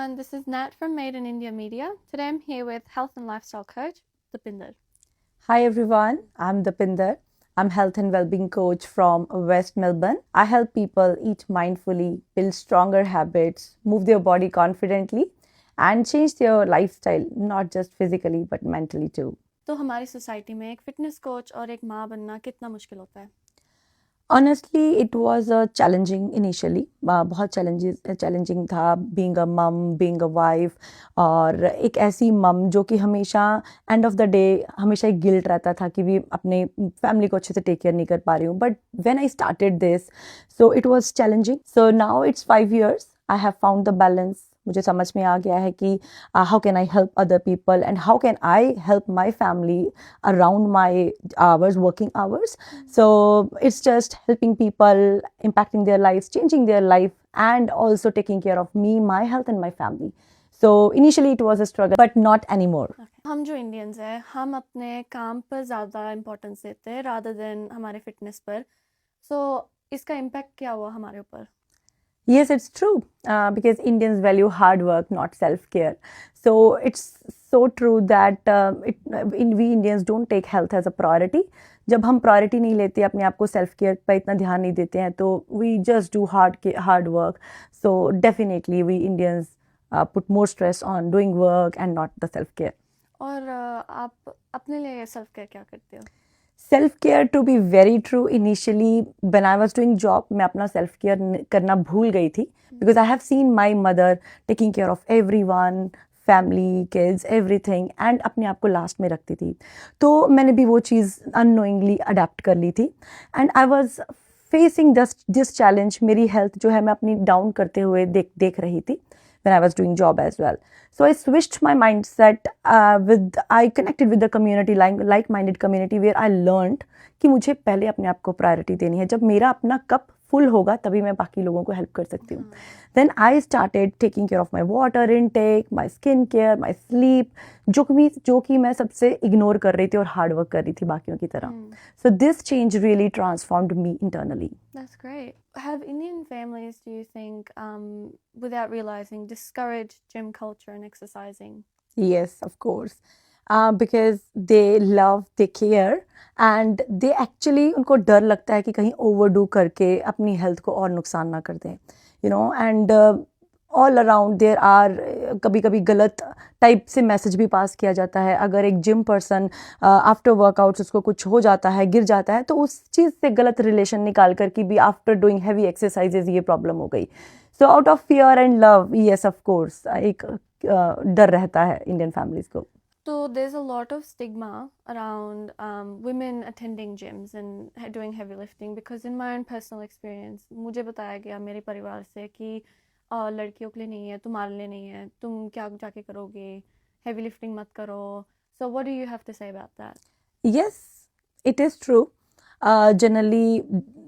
everyone, this is Nat from Made in India Media. Today I'm here with health and lifestyle coach, Dipinder. Hi everyone, I'm Dipinder. I'm health and well-being coach from West Melbourne. I help people eat mindfully, build stronger habits, move their body confidently and change their lifestyle, not just physically but mentally too. तो हमारी society में एक fitness coach और एक माँ बनना कितना मुश्किल होता है? Honestly, it was challenging initially. बहुत चैलेंजिंग था being a mom, being a wife और एक ऐसी मम जो कि हमेशा एंड ऑफ द डे हमेशा एक गिल्ट रहता था कि भी अपने फैमिली को अच्छे से टेक केयर नहीं कर पा रही हूँ. But when I started this so it was challenging. So now it's 5 years. I have found the balance. मुझे समझ में आ गया है कि how can I help other people and how can I help my family around my hours, working hours. So it's just helping people, impacting their lives, changing their life, and also taking care of me, my health, and my family. So initially it was a struggle, but not anymore. हम जो Indians हैं, हम अपने काम पर ज़्यादा importance देते हैं rather than हमारे फिटनेस पर. So इसका इम्पैक्ट क्या हुआ हमारे ऊपर? Yes, it's true because Indians value hard work, not self-care. So it's so true that we Indians don't take health as a priority. जब हम प्रायोरिटी नहीं लेते अपने आप को सेल्फ केयर पर इतना ध्यान नहीं देते हैं तो we just do hard work. So definitely we Indians put more stress on doing work and not the self care. और आप अपने लिए सेल्फ केयर क्या करते हो? Self care to be very true initially when I was doing job मैं अपना self care करना भूल गई थी because I have seen my mother taking care of everyone, family, kids, everything and अपने आप को लास्ट में रखती थी. तो मैंने भी वो चीज़ अननोइंगली अडेप्ट कर ली थी and I was facing this challenge. मेरी हेल्थ जो है मैं अपनी डाउन करते हुए देख रही थी when I was doing job as well. So I switched my mindset I connected with the community, like-minded community where I learned कि मुझे पहले अपने आप को प्रायोरिटी देनी है. जब मेरा अपना कप फुल होगा तभी मैं बाकी लोगों को हेल्प कर सकती हूँ. Then I started taking care of my water intake, my skin care, my sleep, जो कि मैं सबसे इग्नोर कर रही थी और हार्ड वर्क कर रही थी बाकियों की तरह. So this change really transformed me internally. That's great. Have Indian families, do you think, without realizing, discourage gym culture and exercising? Yes, of course. Because they love, they care and they actually उनको डर लगता है कि कहीं overdo करके अपनी health को और नुकसान ना कर दें, you know. And all around there are कभी कभी गलत टाइप से मैसेज भी पास किया जाता है. अगर एक जिम पर्सन आफ्टर वर्कआउट्स उसको कुछ हो जाता है, गिर जाता है, तो उस चीज़ से गलत रिलेशन निकाल कर कि भी आफ्टर डूइंग हैवी एक्सरसाइजेज ये प्रॉब्लम हो गई. So out of fear and love, yes of course, एक डर रहता है इंडियन फैमिलीज को. So there's a lot of stigma around women attending gyms and doing heavy lifting because in my own personal experience मुझे बताया गया मेरे परिवार से कि लड़कियों के लिए नहीं है, तुम्हारे लिए नहीं है, तुम क्या जाके करोगे, heavy lifting मत करो. So what do you have to say about that? Yes, it is true. Generally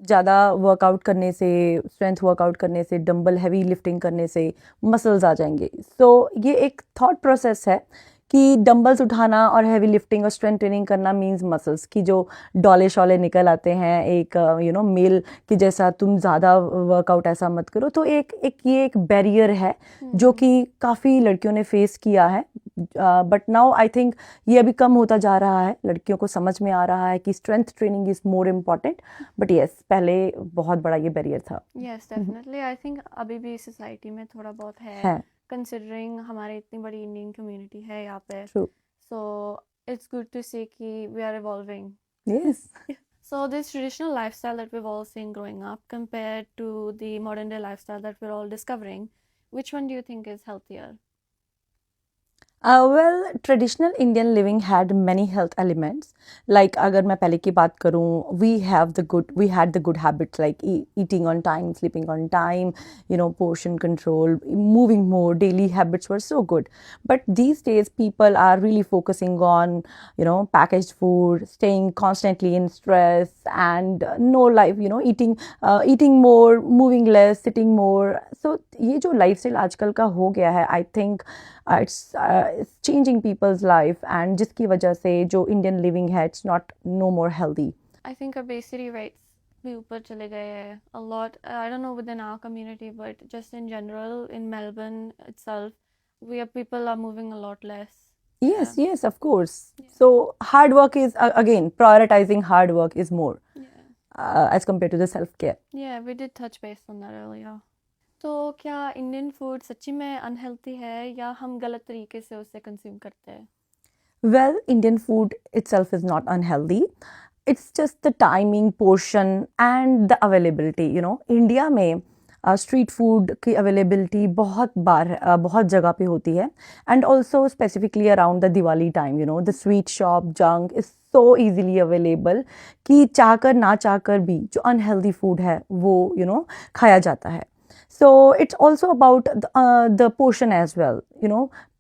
ज़्यादा वर्कआउट करने से, स्ट्रेंथ वर्कआउट करने से, डंबल हैवी लिफ्टिंग करने से मसल्स आ जाएंगे. सो ये एक थॉट प्रोसेस है कि डंबल्स उठाना और हैवी लिफ्टिंग और स्ट्रेंथ ट्रेनिंग करना मींस मसल्स की जो डोले शोले निकल आते हैं एक मेल की जैसा, तुम ज़्यादा वर्कआउट ऐसा मत करो. तो ये एक बैरियर है जो कि काफ़ी लड़कियों ने फेस किया है. बट नाउ आई थिंक ये अभी कम होता जा रहा है. लड़कियों को समझ में आ रहा है कि strength training is more important. But yes, पहले बहुत बड़ा ये बैरियर था. Yes, definitely. I think अभी भी सोसाइटी में थोड़ा बहुत है. Considering हमारे इतनी बड़ी इंडियन कम्युनिटी है यहाँ पे. True. So it's good to see कि we are evolving. Yes. So this traditional lifestyle that we've all seen growing up compared to the modern day lifestyle that we're all discovering, which one do you think is healthier? Well, traditional Indian living had many health elements. Like अगर मैं पहले की बात करूँ, we had the good habits like eating on time, sleeping on time, portion control, moving more. Daily habits were so good. But these days, people are really focusing on, packaged food, staying constantly in stress, and no life. Eating more, moving less, sitting more. So ये जो lifestyle आजकल का हो गया है, I think it's changing people's life and जिसकी वजह से जो Indian living है it's not no more healthy. I think obesity rates भी ऊपर चले गए हैं a lot. I don't know within our community but just in general in Melbourne itself people are moving a lot less. Yes, yes, of course. Yeah. So hard work is again prioritizing hard work is more Yeah. as compared to the self-care. Yeah, we did touch base on that earlier. तो क्या Indian food सच्ची में unhealthy है या हम गलत तरीके से उसे कंज्यूम करते हैं? Well, Indian food itself is not unhealthy. It's just the timing, portion, and the availability. You know, India में स्ट्रीट फूड की अवेलेबिलिटी बहुत जगह पे होती है and also specifically around the Diwali time. You know the sweet shop junk is so easily available कि चाहकर ना चाहकर भी जो अनहेल्दी फूड है वो खाया जाता है. So it's also about the portion as well.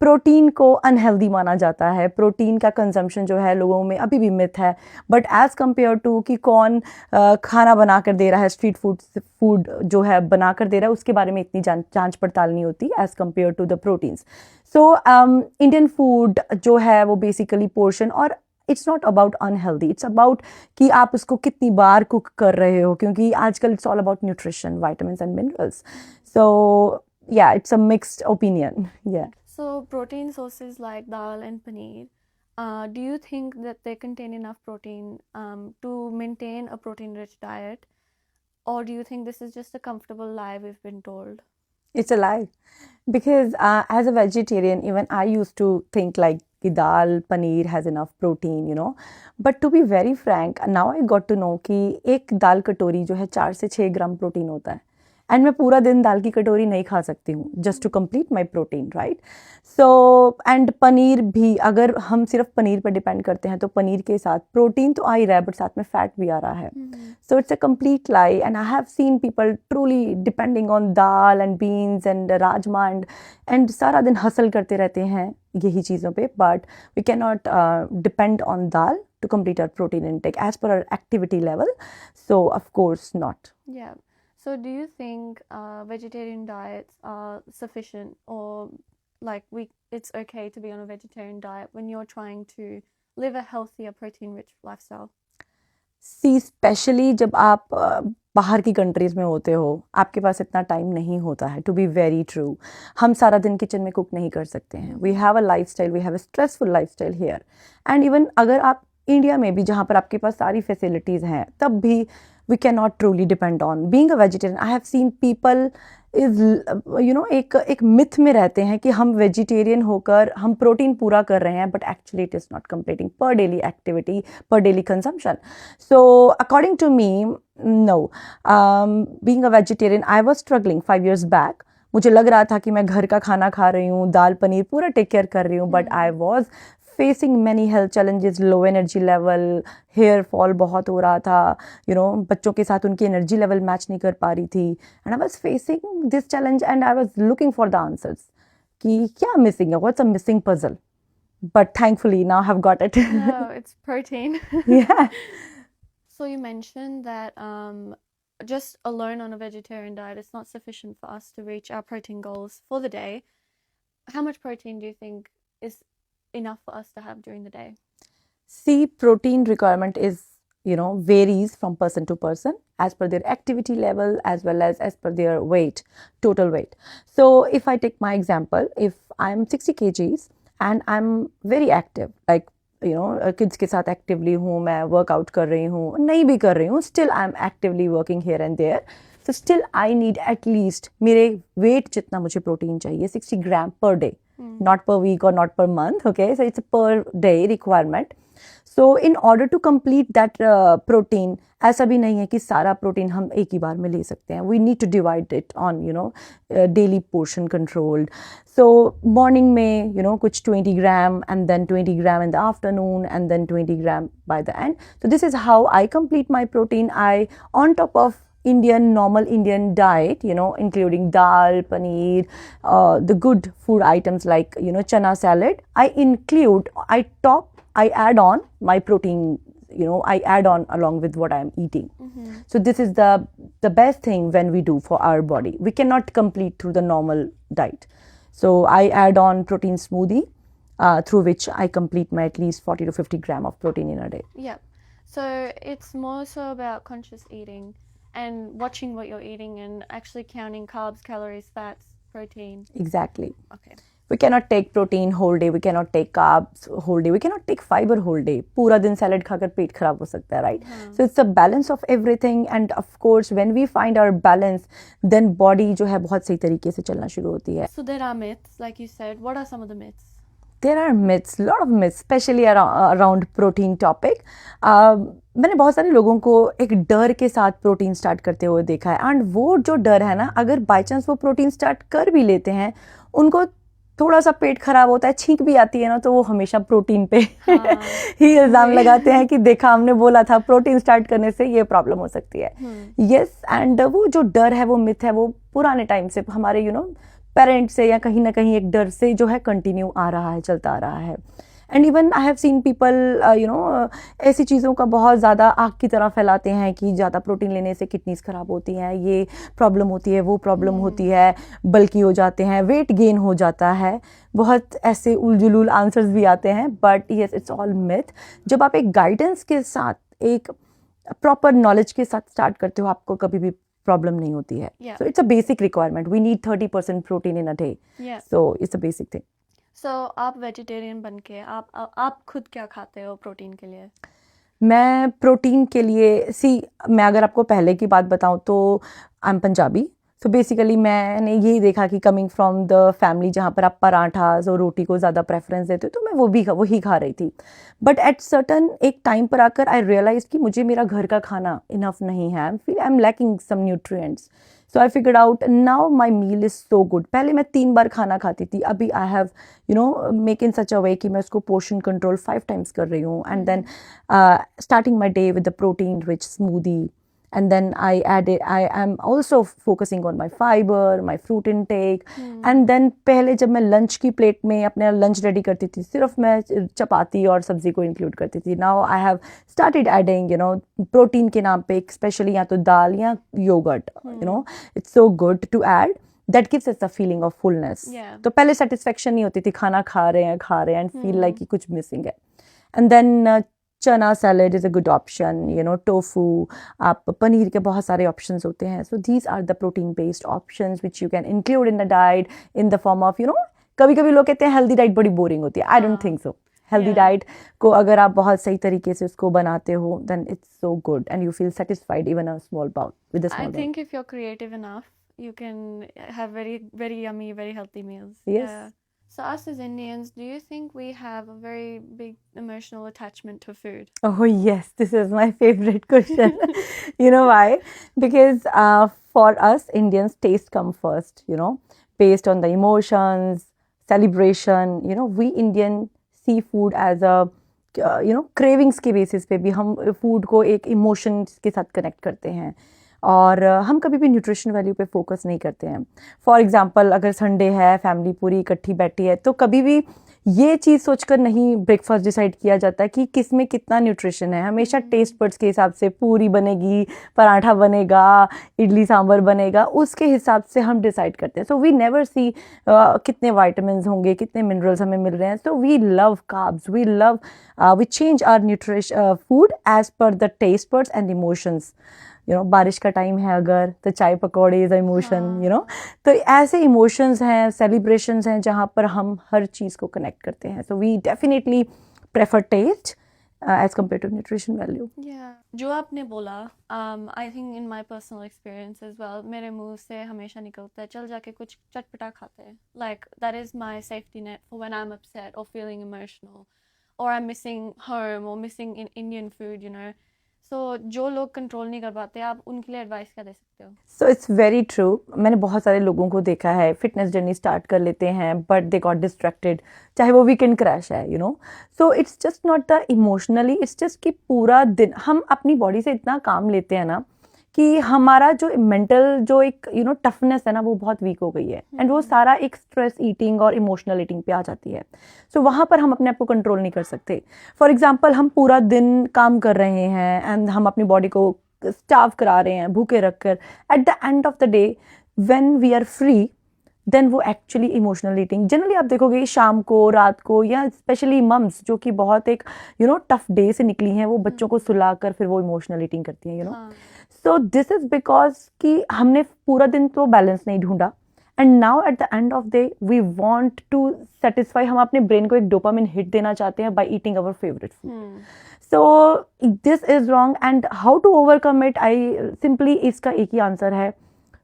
Protein को अनहेल्दी माना जाता है. प्रोटीन का कंजम्पशन जो है लोगों में अभी भी मिथ है. बट एज कम्पेयर टू कि कौन खाना बना कर दे रहा है, स्ट्रीट फूड जो है बना कर दे रहा है, उसके बारे में इतनी जांच पड़ताल नहीं होती as compare to the proteins. So Indian food जो है वो बेसिकली पोर्शन, और it's not about unhealthy, it's about कि आप उसको कितनी बार कुक कर रहे हो, क्योंकि आजकल it's all about nutrition, vitamins and minerals. So yeah, it's a mixed opinion. Yeah. So protein sources like dal and paneer, do you think that they contain enough protein to maintain a protein-rich diet, or do you think this is just a comfortable lie we've been told? It's a lie. Because as a vegetarian, even I used to think like कि dal, paneer has enough protein. But to be very frank, now I got to know कि एक दाल कटोरी जो है 4 से 6 gram protein होता है. And मैं पूरा दिन दाल की कटोरी नहीं खा सकती हूँ just to complete my protein, right. So and paneer भी, अगर हम सिर्फ पनीर पर डिपेंड करते हैं तो पनीर के साथ प्रोटीन तो आ ही रहा है बट साथ में फैट भी आ रहा है. So it's a complete lie. And I have seen people truly depending on dal and beans and rajma and सारा दिन हसल करते रहते हैं यही चीज़ों पे. But we can not depend on dal to complete our protein intake as per our activity level. So of course not. Yeah. So do you think vegetarian diets are sufficient, or like it's okay to be on a vegetarian diet when you're trying to live a healthier protein-rich lifestyle? See, specially जब आप बाहर की countries में होते हो, आपके पास इतना time नहीं होता है. टू बी वेरी ट्रू, हम सारा दिन किचन में कुक नहीं कर सकते हैं. We have a life style, we have a stressful life style here. And even अगर आप इंडिया में भी, जहाँ पर आपके पास सारी फैसिलिटीज़ हैं, तब भी we can not truly depend on being a vegetarian. I have seen people is एक मिथ में रहते हैं कि हम वेजिटेरियन होकर हम प्रोटीन पूरा कर रहे हैं, but actually it is not completing per daily activity, per daily consumption. So according to me, no, being a vegetarian I was struggling 5 years back. मुझे लग रहा था कि मैं घर का खाना खा रही हूँ, दाल पनीर पूरा टेक केयर कर रही हूँ, but I was facing many health challenges, low energy level, hair fall बहुत हो रहा था. बच्चों के साथ उनकी एनर्जी लेवल मैच नहीं कर पा रही थी. And I was facing this challenge and I was looking for the answers कि क्या मिसिंग है, what's a missing puzzle. But thankfully now I've got it. No, it's protein. Yeah. So you mentioned that just alone on a vegetarian diet, it's not sufficient for us to reach our protein goals for the day. How much protein do you think is enough for us to have during the day? See, protein requirement is, varies from person to person as per their activity level as well as per their weight, total weight. So if I take my example, if I'm 60 kgs and I'm very active, like kids के साथ actively हूँ, मैं workout कर रही हूँ, नहीं भी कर रही हूँ, still I'm actively working here and there. So still I need at least मेरे weight जितना मुझे protein चाहिए 60 gram per day, not per week or not per month. Okay, so it's a per day requirement. So in order to complete that protein, ऐसा भी नहीं है कि सारा प्रोटीन हम एक ही बार में ले सकते हैं. We need to divide it on daily portion controlled. So morning में कुछ 20 gram and then 20 gram in the afternoon and then 20 gram by the end. So this is how I complete my protein. I, on top of normal Indian diet, including dal, paneer, the good food items like chana salad, I add on my protein, I add on along with what I am eating. So this is the best thing when we do for our body. We cannot complete through the normal diet. So I add on protein smoothie, through which I complete my at least 40 to 50 gram of protein in a day. Yeah. So it's more so about conscious eating and watching what you're eating and actually counting carbs, calories, fats, protein. Exactly. Okay. We cannot take protein whole day, we cannot take carbs whole day, we cannot take fiber whole day. पूरा दिन salad खाकर पेट खराब हो सकता है, right? So it's a balance of everything, and of course when we find our balance, then body जो है बहुत सही तरीके से चलना शुरू होती है. So there are myths, like you said. What are some of the myths? There are myths, lot of myths, especially around protein topic. मैंने बहुत सारे लोगों को एक डर के साथ प्रोटीन स्टार्ट करते हुए देखा है, एंड वो जो डर है ना, अगर बाई चांस वो प्रोटीन स्टार्ट कर भी लेते हैं, उनको थोड़ा सा पेट खराब होता है, छींक भी आती है ना, तो वो हमेशा प्रोटीन पे ही इल्ज़ाम लगाते हैं कि देखा हमने बोला था प्रोटीन स्टार्ट करने से ये प्रॉब्लम हो सकती है. यस, एंड वो जो डर है, वो मिथ है, वो पुराने टाइम से हमारे पेरेंट्स से या कहीं ना कहीं एक डर से जो है कंटिन्यू आ रहा है, चलता आ रहा है. And even I have seen people ऐसी चीज़ों का बहुत ज़्यादा आग की तरह फैलाते हैं कि ज़्यादा प्रोटीन लेने से किडनीज ख़राब होती हैं, ये प्रॉब्लम होती है, वो प्रॉब्लम होती है, बल्कि हो जाते हैं, वेट गेन हो जाता है. बहुत ऐसे उलझुल आंसर्स भी आते हैं, but yes, it's all myth. जब आप एक गाइडेंस के साथ, एक प्रॉपर नॉलेज के साथ स्टार्ट करते हो, आपको कभी भी प्रॉब्लम नहीं होती है. So it's a basic requirement. We need 30% protein in a day. So it's a basic thing. So आप वेजिटेरियन बन के आप खुद क्या खाते हो प्रोटीन के लिए? मैं प्रोटीन के लिए मैं अगर आपको पहले की बात बताऊं तो I am Punjabi. So basically मैंने यही देखा कि कमिंग फ्रॉम द फैमिली जहाँ पर आप पराठास और रोटी को ज़्यादा प्रेफरेंस देते हो, तो मैं वही खा रही थी. बट एट सर्टन एक टाइम पर आकर आई रियलाइज कि मुझे मेरा घर का खाना इनफ नहीं है. I am lacking some nutrients. So I figured out now my meal is so good. पहले मैं 3 बार खाना खाती थी, अभी आई हैव मेक इन सच अ वे कि मैं उसको पोर्शन कंट्रोल 5 टाइम्स कर रही हूँ. And then starting my day with the protein rich smoothie. And then I am also focusing on my fiber, my fruit intake. And then पहले जब मैं lunch की प्लेट में अपने लंच रेडी करती थी, सिर्फ मैं चपाती और सब्जी को इंक्लूड करती थी. Now I have started adding, protein के नाम पे स्पेशली या तो दाल या yogurt. It's so good to add. That gives us a feeling of fullness. तो पहले सेटिस्फेक्शन नहीं होती थी, खाना खा रहे हैं and feel like कि कुछ मिसिंग है. And then chana salad is a good option. Tofu, आप पनीर के बहुत सारे ऑप्शंस होते हैं. So these are the protein based options which you can include in the diet in the form of कभी कभी लोग कहते हैं हेल्दी डाइट बड़ी बोरिंग होती है. I don't think so. Healthy diet को अगर आप बहुत सही तरीके से उसको बनाते हो, then it's so good and you feel satisfied even a small bowl with a small bowl. I think if you're creative enough, you can have very, very yummy, very healthy meals. Yes. So us as Indians, do you think we have a very big emotional attachment to food? Oh yes, this is my favorite question. You know why? Because for us Indians, taste come first, based on the emotions, celebration. We Indian see food as a cravings के basis पे भी हम food को एक emotions के साथ connect करते हैं. और हम कभी भी न्यूट्रिशन वैल्यू पे फोकस नहीं करते हैं. फॉर एग्जांपल, अगर संडे है, फैमिली पूरी इकट्ठी बैठी है, तो कभी भी ये चीज़ सोचकर नहीं ब्रेकफास्ट डिसाइड किया जाता कि किस में कितना न्यूट्रिशन है. हमेशा टेस्ट बड्स के हिसाब से पूरी बनेगी, पराठा बनेगा, इडली सांभर बनेगा, उसके हिसाब से हम डिसाइड करते हैं. सो वी नेवर सी कितने वाइटामिन होंगे, कितने मिनरल्स हमें मिल रहे हैं. So we love carbs, we change our nutrition food as per the taste buds and emotions. बारिश का टाइम है अगर, तो चाय पकौड़े इज इमोशन. तो ऐसे इमोशंस हैं, सेलिब्रेशंस हैं, जहाँ पर हम हर चीज़ को कनेक्ट करते हैं. So we definitely prefer taste as compare to nutrition value. जो आपने बोला, I think in my personal experience as well, मेरे मुंह से हमेशा निकलता है चल जाके कुछ चटपटा खाते हैं. Like that is my safety net for when I am upset और फीलिंग इमोशनल और आई एम मिसिंग होम और मिसिंग इन इंडियन फूड. सो जो लोग कंट्रोल नहीं कर पाते, आप उनके लिए एडवाइस क्या दे सकते हो? So it's very true. मैंने बहुत सारे लोगों को देखा है, फिटनेस जर्नी स्टार्ट कर लेते हैं बट दे गॉट डिस्ट्रैक्टेड, चाहे वो वीकेंड क्रैश है. So it's just not the emotionally, it's just कि पूरा दिन हम अपनी बॉडी से इतना काम लेते हैं ना कि हमारा जो मेंटल जो एक टफनेस है ना, वो बहुत वीक हो गई है. एंड वो सारा एक स्ट्रेस ईटिंग और इमोशनल ईटिंग पे आ जाती है. सो वहाँ पर हम अपने आप को कंट्रोल नहीं कर सकते. फॉर एग्जांपल, हम पूरा दिन काम कर रहे हैं एंड हम अपनी बॉडी को स्टार्व करा रहे हैं भूखे रखकर. At the end of the day when we are free, then वो एक्चुअली इमोशनल ईटिंग जनरली आप देखोगे शाम को, रात को, या स्पेशली मम्स जो कि बहुत एक टफ डे से निकली हैं, वो बच्चों को सुलाकर फिर वो इमोशनल ईटिंग करती हैं. सो दिस इज बिकॉज कि हमने पूरा दिन तो बैलेंस नहीं ढूंढा and now at the end of day we want to satisfy, हम अपने ब्रेन को एक डोपामिन हिट देना चाहते हैं by eating our favourite food. So this is wrong and how to overcome it, I simply इसका एक ही आंसर है.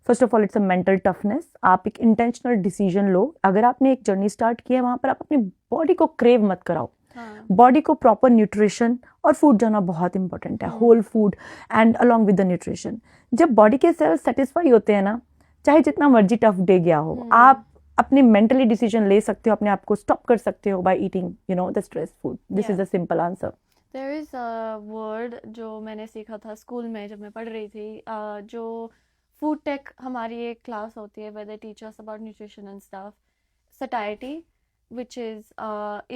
First of all it's a mental toughness. आप एक इंटेंशनल डिसीजन लो. अगर आपने एक जर्नी स्टार्ट की है वहां पर आप अपनी बॉडी को क्रेव मत कराओ. बॉडी को प्रॉपर न्यूट्रिशन और फूड जाना बहुत इंपॉर्टेंट है, whole food and along with the nutrition. जब बॉडी के सेल्स सेटिस्फाई होते हैं ना, चाहे जितना मर्जी टफ डे गया हो, आप अपने मेंटली डिसीजन ले सकते हो, अपने आप को स्टॉप कर सकते हो by eating the stress food. This is a simple answer. There is a word जो मैंने सीखा था स्कूल में जब मैं पढ़ रही थी, जो फूड टेक हमारी एक क्लास होती है where they teach us about nutrition and stuff, satiety, which is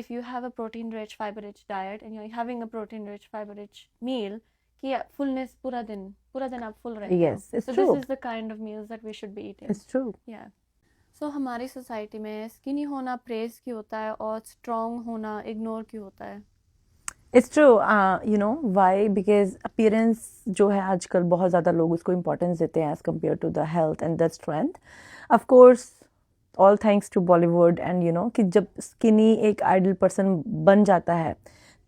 if you have a protein rich fiber rich diet and you're having a protein rich fiber rich meal, कि fullness पूरा दिन आप full रहते हो. Yes, it's so true. this is the kind of meals that we should be eating. It's true. Yeah. So हमारी society में skinny होना praise क्यों होता है और स्ट्रॉन्ग होना इग्नोर क्यों होता है? It's true. Why? Because appearance जो है आजकल बहुत ज़्यादा लोग उसको importance देते हैं as compared to the health and the strength. Of course, all thanks to Bollywood and कि जब skinny एक ideal person बन जाता है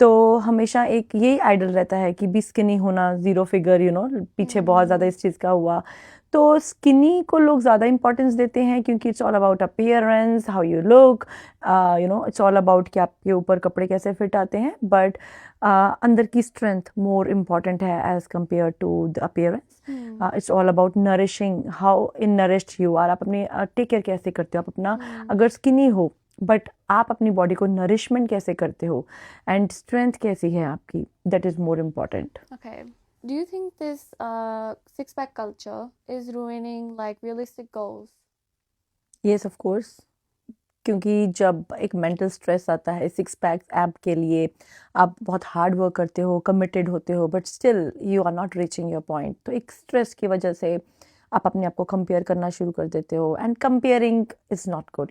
तो हमेशा एक यही आइडल रहता है कि भी स्किनी होना, जीरो फिगर, पीछे बहुत ज़्यादा इस चीज़ का हुआ. तो स्किनी को लोग ज़्यादा इंपॉर्टेंस देते हैं क्योंकि it's all about appearance, how you look, it's all about कि आपके ऊपर कपड़े कैसे फिट आते हैं. बट अंदर की स्ट्रेंथ मोर इम्पॉर्टेंट है as compare to the appearance. It's all about nourishing, how in nourished you are. आप अपने टेक केयर कैसे करते हो आप अपना, अगर स्किनी हो बट आप अपनी बॉडी को नरिशमेंट कैसे करते हो एंड स्ट्रेंथ कैसी है आपकी, that is more important. Okay. Do you think this six-pack culture is ruining like realistic goals? Yes of course. क्योंकि जब एक मेंटल स्ट्रेस आता है, सिक्स पैक्स ऐप के लिए आप बहुत हार्ड वर्क करते हो, कमिटेड होते हो, but still you are not reaching your point. तो एक स्ट्रेस की वजह से आप अपने आप को कंपेयर करना शुरू कर देते हो and comparing is not good.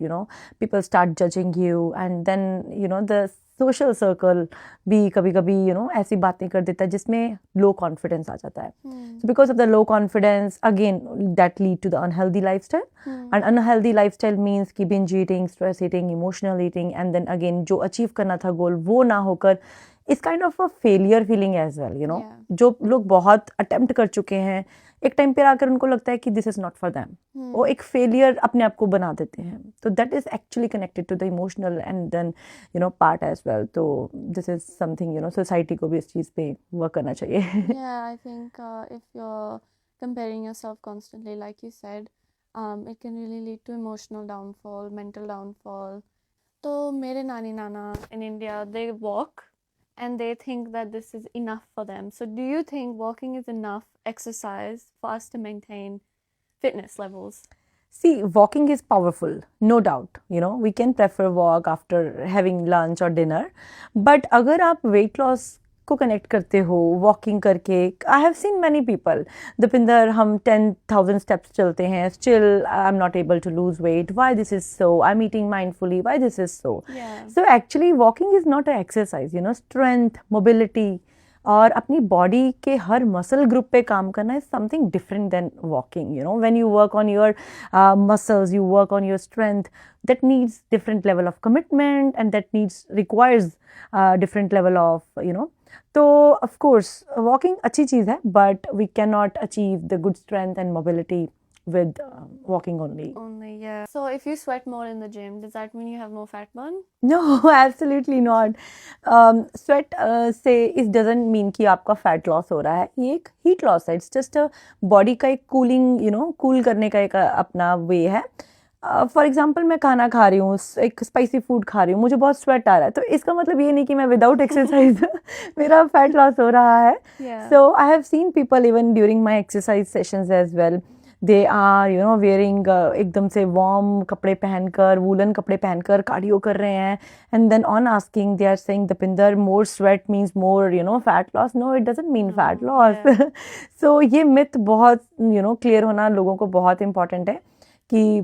People start judging you and then the social circle भी कभी कभी ऐसी बातें कर देता है जिसमें लो कॉन्फिडेंस आ जाता है. So because of the low confidence again that lead to the unhealthy lifestyle. And unhealthy lifestyle means कि binge eating, stress eating, emotional eating, and then again जो अचीव करना था गोल वो ना होकर इस kind of a failure feeling as well. जो लोग बहुत अटेम्प्ट कर चुके हैं, एक टाइम पर आकर उनको लगता है कि this is not for them, वो एक फेलियर अपने आप को बना देते हैं. तो that is actually connected to the emotional and then part as well. तो दिस इज समथिंग सोसाइटी को भी इस चीज़ पे वर्क करना चाहिए. Yeah, I think if you're comparing yourself constantly, like you said, it can really lead to emotional downfall, mental downfall. तो मेरे नानी नाना in India, they walk and they think that this is enough for them. So do you think walking is enough exercise for us to maintain fitness levels? See, walking is powerful, no doubt. We can prefer walk after having lunch or dinner. But अगर आप weight loss को connect करते हो walking करके, I have seen many people, Deepinder हम 10,000 steps चलते हैं, still I am not able to lose weight, why this is so, I am eating mindfully, why this is so. So actually walking is not a exercise. Strength, mobility और अपनी body के हर muscle group पे काम करना is something different then walking. When you work on your muscles, you work on your strength, that needs different level of commitment and that requires different level of तो of course walking अच्छी चीज़ है, but we cannot achieve the good strength and mobility with walking only. Yeah. So if you sweat more in the gym, does that mean you have more fat burn? No, absolutely not. Sweat से it doesn't mean कि आपका fat loss हो रहा है. ये एक heat loss है. It's just a body का एक cooling, cool करने का एक अपना way है. फॉर एग्जाम्पल मैं खाना खा रही हूँ, एक स्पाइसी फूड खा रही हूँ, मुझे बहुत स्वेट आ रहा है, तो इसका मतलब ये नहीं कि मैं विदाउट एक्सरसाइज मेरा फैट लॉस हो रहा है. So I have seen people even during my exercise sessions as well, they are wearing एकदम से वार्म कपड़े पहनकर, वूलन कपड़े पहनकर कार्डियो कर रहे हैं, and then on asking they are saying Deepinder more sweat means more fat loss. No, it doesn't mean fat loss. So ये मिथ बहुत क्लियर होना लोगों को बहुत इंपॉर्टेंट है कि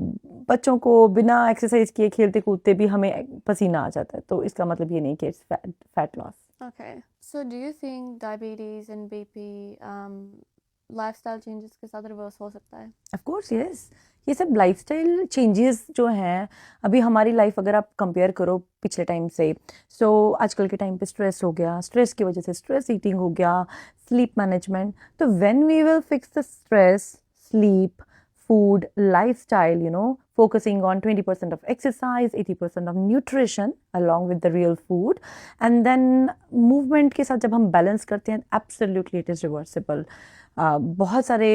बच्चों को बिना एक्सरसाइज किए खेलते कूदते भी हमें पसीना आ जाता है, तो इसका मतलब ये नहीं कि it's fat loss. Okay. So do you think diabetes and BP lifestyle changes के साथ रिवर्स हो सकता है? ऑफ कोर्स यस, ये सब लाइफस्टाइल चेंजेस जो हैं, अभी हमारी लाइफ अगर आप कंपेयर करो पिछले टाइम से, सो आजकल के टाइम पे स्ट्रेस हो गया, स्ट्रेस की वजह से स्ट्रेस ईटिंग हो गया, स्लीप मैनेजमेंट, तो when we will fix the stress, sleep, food, lifestyle, focusing on 20% of exercise, 80% of nutrition along with the real food, and then movement के साथ जब हम बैलेंस करते हैं, absolutely it is reversible. बहुत सारे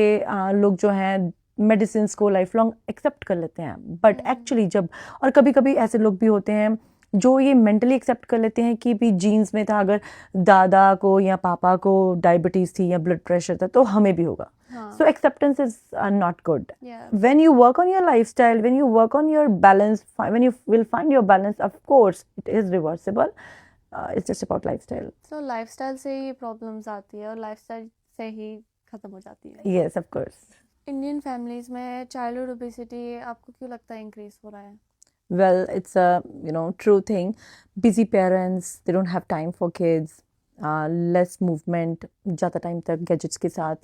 लोग जो हैं मेडिसिन को लाइफ लॉन्ग एक्सेप्ट कर लेते हैं, बट एक्चुअली जब, और कभी कभी ऐसे लोग भी होते हैं जो ये मेंटली एक्सेप्ट कर लेते हैं कि भी जीन्स में था, अगर दादा को या पापा को डायबिटीज थी या ब्लड प्रेशर था तो हमें भी होगा. So acceptance is not good. Yeah. When you work on your lifestyle, when you work on your balance, when you will find your balance, of course it is reversible. It's just about lifestyle. So lifestyle से ही problems आती है और lifestyle से ही खत्म हो जाती है. Yes, of course. Indian families में childhood obesity आपको क्यों लगता है increase हो रहा है? Well, it's a true thing. Busy parents, they don't have time for kids. Less movement, ज़्यादा टाइम तक गैजेट्स के साथ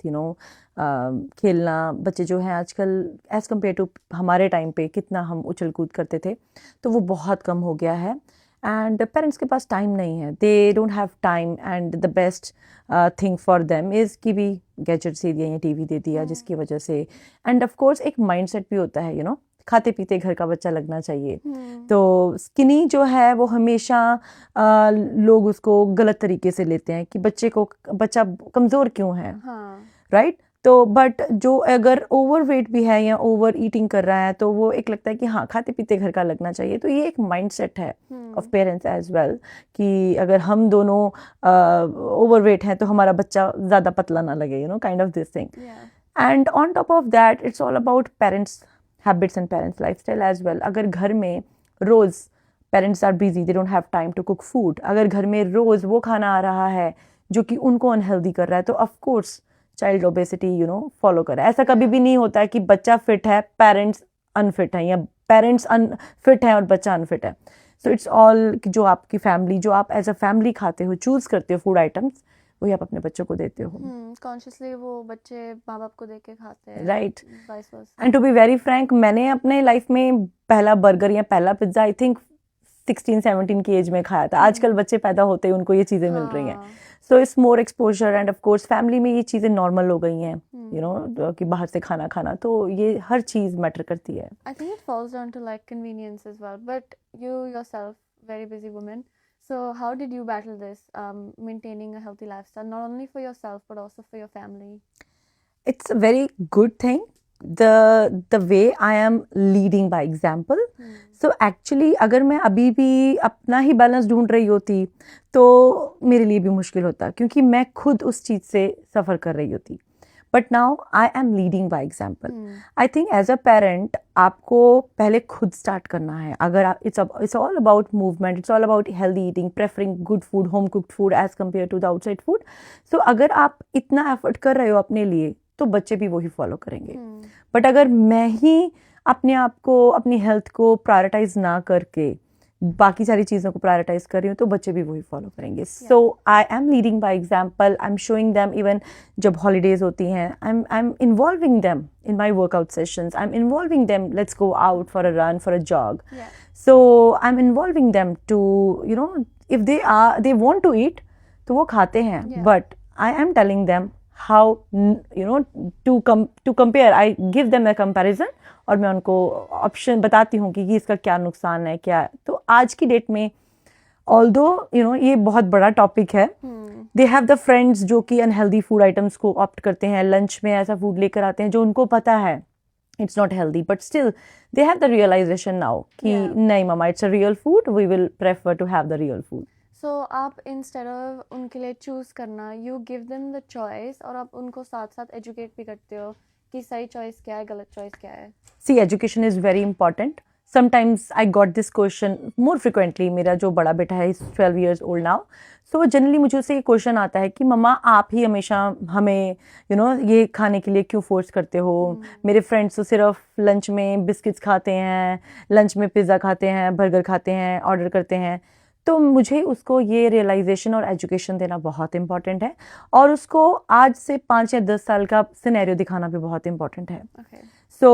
खेलना. बच्चे जो हैं आजकल एज़ कम्पेयर टू हमारे टाइम पे कितना हम उछल कूद करते थे, तो वो बहुत कम हो गया है. एंड पेरेंट्स के पास टाइम नहीं है, दे don't have time, and the best thing for them is कि भी गैजेट्स दे दिया या टीवी दे दिया, जिसकी वजह से, एंड ऑफ कोर्स एक माइंडसेट भी होता है, खाते पीते घर का बच्चा लगना चाहिए. तो स्किनी जो है वो हमेशा लोग उसको गलत तरीके से लेते हैं कि बच्चा कमज़ोर क्यों है, राइट. तो बट जो अगर ओवरवेट भी है या ओवर ईटिंग कर रहा है तो वो एक लगता है कि हाँ खाते पीते घर का लगना चाहिए. तो ये एक माइंडसेट है ऑफ पेरेंट्स एज वेल कि अगर हम दोनों ओवरवेट हैं तो हमारा बच्चा ज़्यादा पतला ना लगे, kind of this thing. And on top of that it's all about parents habits and parents lifestyle as well. अगर घर में रोज़ parents are busy, they don't have time to cook food, अगर घर में रोज़ वो खाना आ रहा है जो कि उनको अनहेल्दी कर रहा है, तो of course child obesity follow कर रहा है. ऐसा कभी भी नहीं होता है कि बच्चा फिट है, पेरेंट्स अनफिट हैं, या पेरेंट्स अनफिट हैं और बच्चा अनफिट है. सो इट्स ऑल कि जो आपकी फैमिली, जो आप एज अ फैमिली खाते हो, चूज़ करते हो फूड आइटम्स, वही आप अपने बच्चों को देते हो. कॉन्शियसली वो बच्चे माँ बाप को देख के खाते हैं, right. And to be very frank, मैंने अपने लाइफ में पहला बर्गर या पहला पिज्ज़ा आई थिंक 16-17 की एज में खाया था. आजकल बच्चे पैदा होते हैं उनको ये चीज़ें मिल रही हैं. So it's more exposure, end of course family में ये चीज़ें नॉर्मल हो गई हैं, कि बाहर से खाना खाना, तो ये हर चीज़ मैटर करती है. I think it falls down to like convenience as well, but you yourself very busy woman. So how did you battle this, maintaining a healthy lifestyle, not only for yourself but also for your family? It's a very good thing, the way I am leading by example. So actually अगर मैं अभी भी अपना ही balance ढूंढ रही होती तो मेरे लिए भी मुश्किल होता, क्योंकि मैं खुद उस चीज़ से सफ़र कर रही होती. But now I am leading by example. I think as a parent आपको पहले खुद स्टार्ट करना है. अगर it's all about movement, it's all about healthy eating, preferring good food, home cooked food as compare to the outside food. So अगर आप इतना effort कर रहे हो अपने लिए तो बच्चे भी वही फॉलो करेंगे. बट अगर मैं ही अपने आप को, अपनी हेल्थ को प्रायोरिटाइज ना करके बाकी सारी चीज़ों को प्रायोरिटाइज कर रही हूँ तो बच्चे भी वही फॉलो करेंगे. So I am leading by example. I am showing them, even जब हॉलीडेज होती हैं, I am involving them in my workout sessions. I am involving them, let's go out for a run, for a jog. So I am involving them too if they want to eat तो वो खाते हैं. But I am telling them how to compare. I give them a comparison और मैं उनको option बताती हूँ कि इसका क्या नुकसान है, क्या. तो आज की डेट में although ये बहुत बड़ा टॉपिक है, they have the friends जो कि अनहेल्दी फूड आइटम्स को ऑप्ट करते हैं, लंच में ऐसा फूड लेकर आते हैं जो उनको पता है it's not healthy, but still they have the realization now कि नहीं मामा, it's a real food, we will prefer to have the real food. So आप इंस्टेड ऑफ उनके लिए चूज़ करना, you give them the choice, और आप उनको साथ साथ एजुकेट भी करते हो कि सही चॉइस क्या है, गलत चॉइस क्या है. See education is very important. Sometimes I got this question more frequently. मेरा जो बड़ा बेटा है, 12 years old now, so generally मुझे उससे ये क्वेश्चन आता है कि मम्मा आप ही हमेशा हमें ये खाने के लिए क्यों फोर्स करते हो. मेरे फ्रेंड्स तो सिर्फ लंच में बिस्किट्स खाते हैं, लंच में पिज़्ज़ा खाते हैं, बर्गर खाते हैं, ऑर्डर करते हैं. तो मुझे उसको ये रियलाइजेशन और एजुकेशन देना बहुत इंपॉर्टेंट है, और उसको आज से 5 या 10 साल का सिनेरियो दिखाना भी बहुत इंपॉर्टेंट है. Okay. So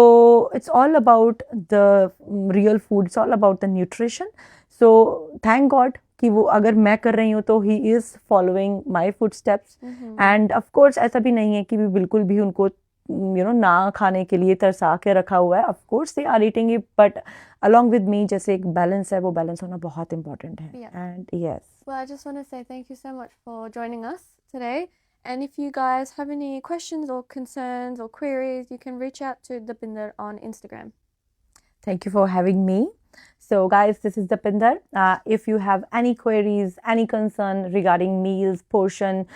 it's all about the real food. It's all about the nutrition. So thank God कि वो अगर मैं कर रही हूँ तो he is following my footsteps. And of course ऐसा भी नहीं है कि भी बिल्कुल भी उनको ना खाने के लिए तरसा के रखा हुआ है. Of course they are eating it, but along with me जैसे एक बैलेंस है, वो बैलेंस होना बहुत important है. Yeah. And yes. Well, I just want to say thank you so much for joining us today. And if you guys have any questions or concerns or queries, you can reach out to Deepinder on Instagram. Thank you for having me. So guys, this is Deepinder. If you have any queries, any concern regarding meals, portion,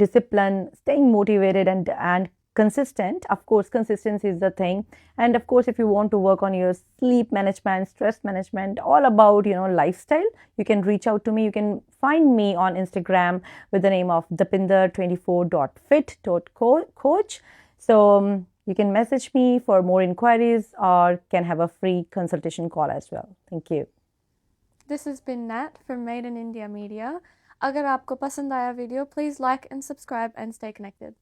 discipline, staying motivated and consistent, of course, consistency is the thing. And of course, if you want to work on your sleep management, stress management, all about, lifestyle, you can reach out to me. You can find me on Instagram with the name of deepinder24.fit.coach. So you can message me for more inquiries or can have a free consultation call as well. Thank you. This has been Nat from Made in India Media. अगर आपको पसंद आया video, please like and subscribe and stay connected.